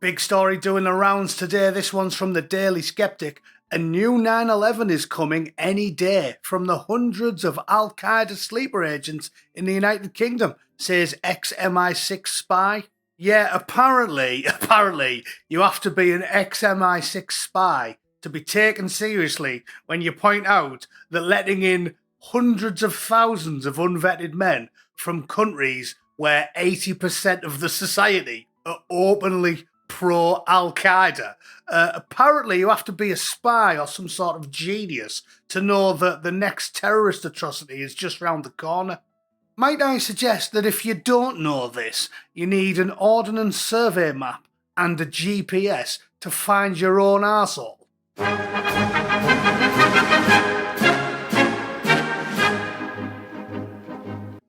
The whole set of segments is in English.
Big story doing the rounds today. This one's from the Daily Skeptic. A new 9/11 is coming any day from the hundreds of Al-Qaeda sleeper agents in the United Kingdom, says ex-MI6 spy. Yeah, apparently, you have to be an ex-MI6 spy to be taken seriously when you point out that letting in hundreds of thousands of unvetted men from countries where 80% of the society are openly pro-Al-Qaeda. Apparently, you have to be a spy or some sort of genius to know that the next terrorist atrocity is just round the corner. Might I suggest that if you don't know this, you need an ordnance survey map and a GPS to find your own arsehole?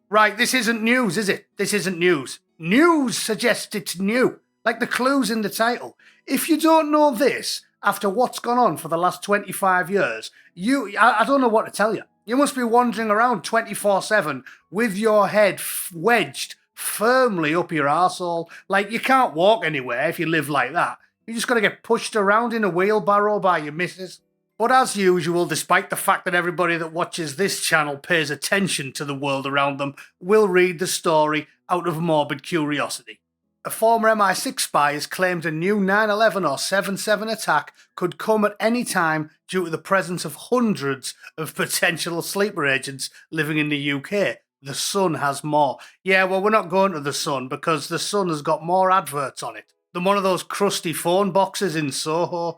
Right, this isn't news, is it? This isn't news. News suggests it's new, like the clues in the title. If you don't know this, after what's gone on for the last 25 years, I don't know what to tell you. You must be wandering around 24/7 with your head wedged firmly up your arsehole. Like, you can't walk anywhere if you live like that. You just got to get pushed around in a wheelbarrow by your missus. But as usual, despite the fact that everybody that watches this channel pays attention to the world around them, will read the story out of morbid curiosity. A former MI6 spy has claimed a new 9/11 or 7/7 attack could come at any time due to the presence of hundreds of potential sleeper agents living in the UK. The Sun has more. Yeah, well, we're not going to the Sun because the Sun has got more adverts on it than one of those crusty phone boxes in Soho.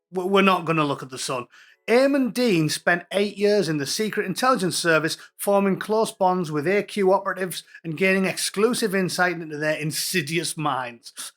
We're not going to look at the Sun. Eamon Dean spent 8 years in the Secret Intelligence Service, forming close bonds with AQ operatives and gaining exclusive insight into their insidious minds.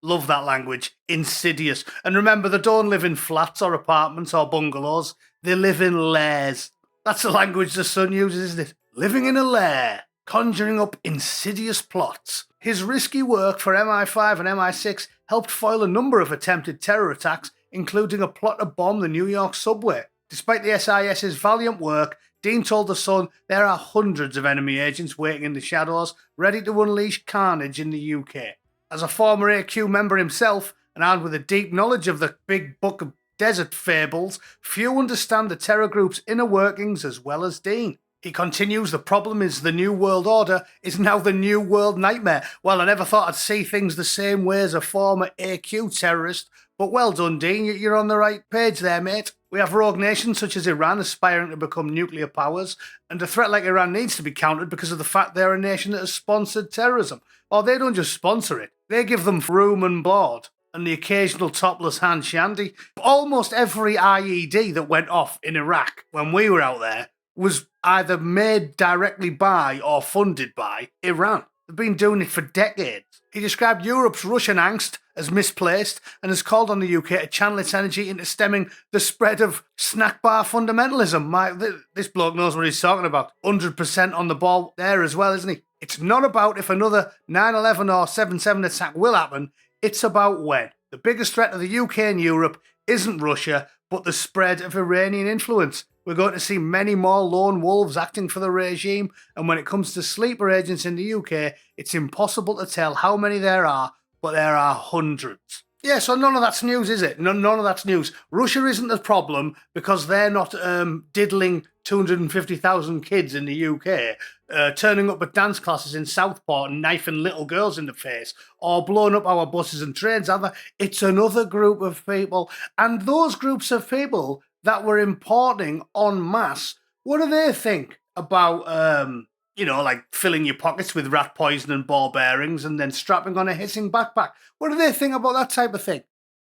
Love that language. Insidious. And remember, they don't live in flats or apartments or bungalows. They live in lairs. That's the language the Sun uses, isn't it? Living in a lair, conjuring up insidious plots. His risky work for MI5 and MI6 helped foil a number of attempted terror attacks, including a plot to bomb the New York subway. Despite the SIS's valiant work, Dean told The Sun there are hundreds of enemy agents waiting in the shadows, ready to unleash carnage in the UK. As a former AQ member himself, and armed with a deep knowledge of the big book of desert fables, few understand the terror group's inner workings as well as Dean. He continues, the problem is the New World Order is now the New World Nightmare. Well, I never thought I'd see things the same way as a former AQ terrorist, but well done, Dean, you're on the right page there, mate. We have rogue nations such as Iran aspiring to become nuclear powers, and a threat like Iran needs to be countered because of the fact they're a nation that has sponsored terrorism. Or they don't just sponsor it, they give them room and board, and the occasional topless hand shandy. Almost every IED that went off in Iraq when we were out there was either made directly by or funded by Iran. They've been doing it for decades. He described Europe's Russian angst as misplaced and has called on the UK to channel its energy into stemming the spread of snack bar fundamentalism. This bloke knows what he's talking about. 100% on the ball there as well, isn't he? It's not about if another 9/11 or 7/7 attack will happen, it's about when. The biggest threat to the UK and Europe isn't Russia, but the spread of Iranian influence. We're going to see many more lone wolves acting for the regime, and when it comes to sleeper agents in the UK, it's impossible to tell how many there are, but there are hundreds. Yeah, so none of that's news, is it? None of that's news. Russia isn't the problem because they're not diddling 250,000 kids in the UK, turning up at dance classes in Southport and knifing little girls in the face, or blowing up our buses and trains, are they? It's another group of people, and those groups of people that were importing en masse, what do they think about, like filling your pockets with rat poison and ball bearings and then strapping on a hissing backpack? What do they think about that type of thing?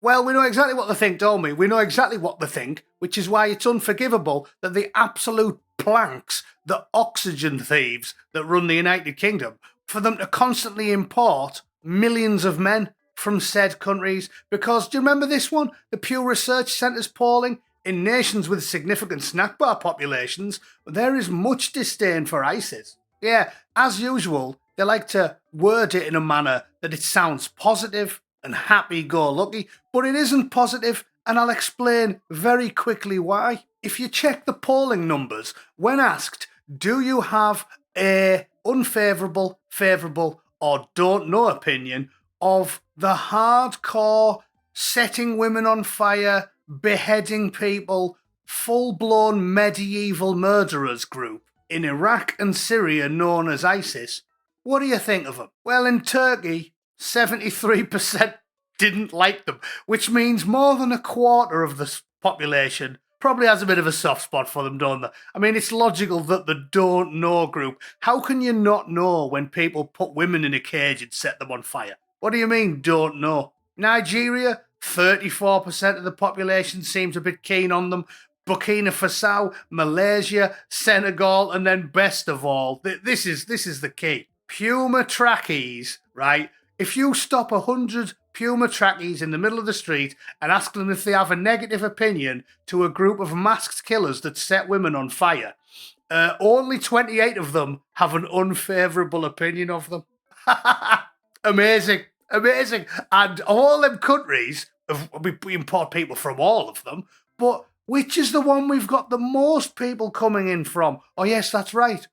Well, we know exactly what they think, don't we? We know exactly what they think, which is why it's unforgivable that the absolute planks, the oxygen thieves that run the United Kingdom, for them to constantly import millions of men from said countries. Because, do you remember this one? The Pew Research Centre's polling? In nations with significant snack bar populations, there is much disdain for ISIS. Yeah, as usual, they like to word it in a manner that it sounds positive and happy-go-lucky, but it isn't positive, and I'll explain very quickly why. If you check the polling numbers, when asked, do you have a unfavourable, favourable, or don't know opinion, of the hardcore setting women on fire, beheading people, full-blown medieval murderers group in Iraq and Syria known as ISIS. What do you think of them? Well, in Turkey, 73% didn't like them, which means more than a quarter of the population probably has a bit of a soft spot for them, don't they? I mean, it's logical that the don't know group, how can you not know when people put women in a cage and set them on fire? What do you mean, don't know? Nigeria, 34% of the population seems a bit keen on them. Burkina Faso, Malaysia, Senegal, and then best of all, this is the key. Puma trackies, right? If you stop 100 Puma trackies in the middle of the street and ask them if they have a negative opinion to a group of masked killers that set women on fire, only 28 of them have an unfavourable opinion of them. Amazing. And all them countries, we import people from all of them, but which is the one we've got the most people coming in from? Oh, yes, that's right.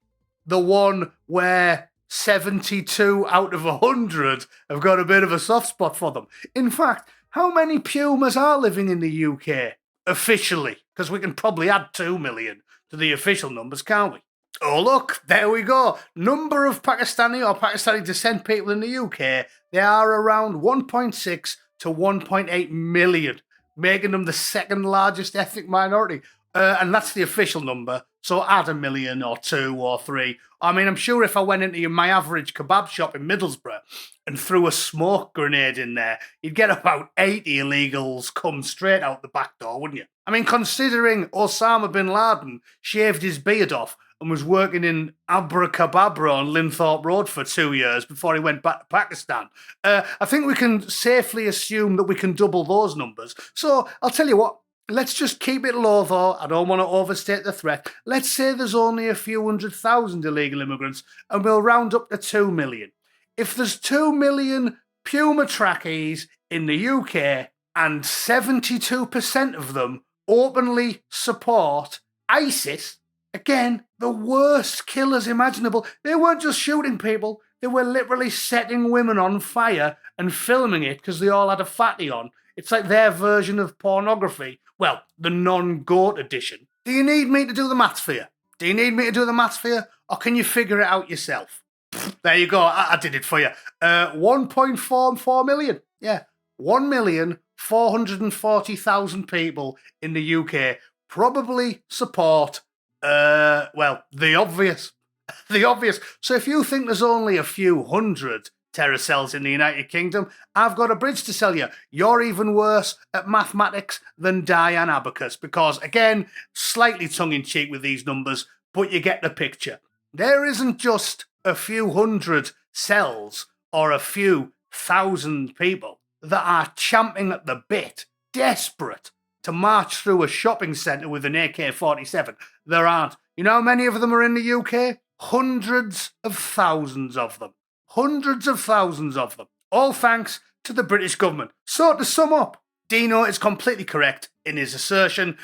The one where 72 out of 100 have got a bit of a soft spot for them. In fact, how many Pumas are living in the UK officially? Because we can probably add 2 million to the official numbers, can't we? Oh, look, there we go. Number of Pakistani or Pakistani descent people in the UK, they are around 1.6 to 1.8 million, making them the second largest ethnic minority. And that's the official number. So add 1 million or 2 or 3. I mean, I'm sure if I went into my average kebab shop in Middlesbrough and threw a smoke grenade in there, you'd get about 80 illegals come straight out the back door, wouldn't you? I mean, considering Osama bin Laden shaved his beard off and was working in Abracababra on Linthorpe Road for 2 years before he went back to Pakistan, I think we can safely assume that we can double those numbers. So I'll tell you what. Let's just keep it low, though. I don't want to overstate the threat. Let's say there's only a few 100,000 illegal immigrants, and we'll round up to 2 million. If there's 2 million Puma trackies in the UK, and 72% of them openly support ISIS, again, the worst killers imaginable. They weren't just shooting people, they were literally setting women on fire and filming it because they all had a fatty on. It's like their version of pornography. Well, the non-goat edition. Do you need me to do the maths for you? Or can you figure it out yourself? There you go. I did it for you. 1.44 million. Yeah. 1,440,000 people in the UK probably support, the obvious. The obvious. So if you think there's only a few hundred terror cells in the United Kingdom, I've got a bridge to sell you. You're even worse at mathematics than Diane Abacus because, again, slightly tongue-in-cheek with these numbers, but you get the picture. There isn't just a few hundred cells or a few thousand people that are champing at the bit, desperate to march through a shopping centre with an AK-47. There aren't. You know how many of them are in the UK? Hundreds of thousands of them. Hundreds of thousands of them. All thanks to the British government. So to sum up, Dino is completely correct in his assertion.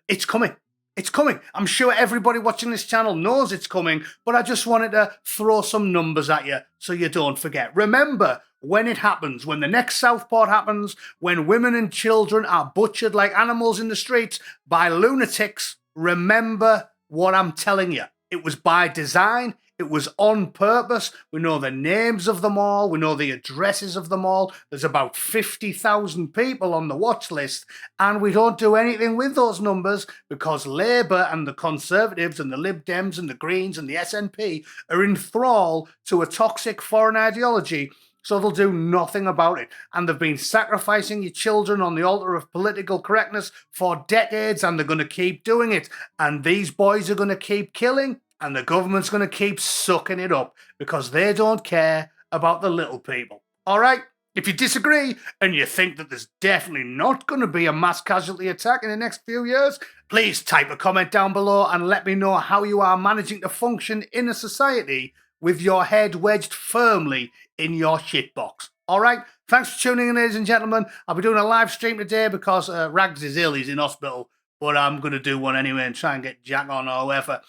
It's coming. It's coming. I'm sure everybody watching this channel knows it's coming, but I just wanted to throw some numbers at you so you don't forget. Remember, when it happens, when the next Southport happens, when women and children are butchered like animals in the streets by lunatics, remember what I'm telling you. It was by design. It was on purpose. We know the names of them all. We know the addresses of them all. There's about 50,000 people on the watch list, and we don't do anything with those numbers because Labour and the Conservatives and the Lib Dems and the Greens and the SNP are in thrall to a toxic foreign ideology, so they'll do nothing about it. And they've been sacrificing your children on the altar of political correctness for decades, and they're going to keep doing it. And these boys are going to keep killing. And the government's going to keep sucking it up because they don't care about the little people. All right? If you disagree and you think that there's definitely not going to be a mass casualty attack in the next few years, please type a comment down below and let me know how you are managing to function in a society with your head wedged firmly in your shitbox. All right? Thanks for tuning in, ladies and gentlemen. I'll be doing a live stream today because Rags is ill. He's in hospital. But I'm going to do one anyway and try and get Jack on or whoever.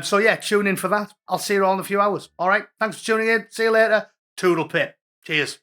So yeah, tune in for that. I'll see you all in a few hours. All right. Thanks for tuning in. See you later. Toodle pip. Cheers.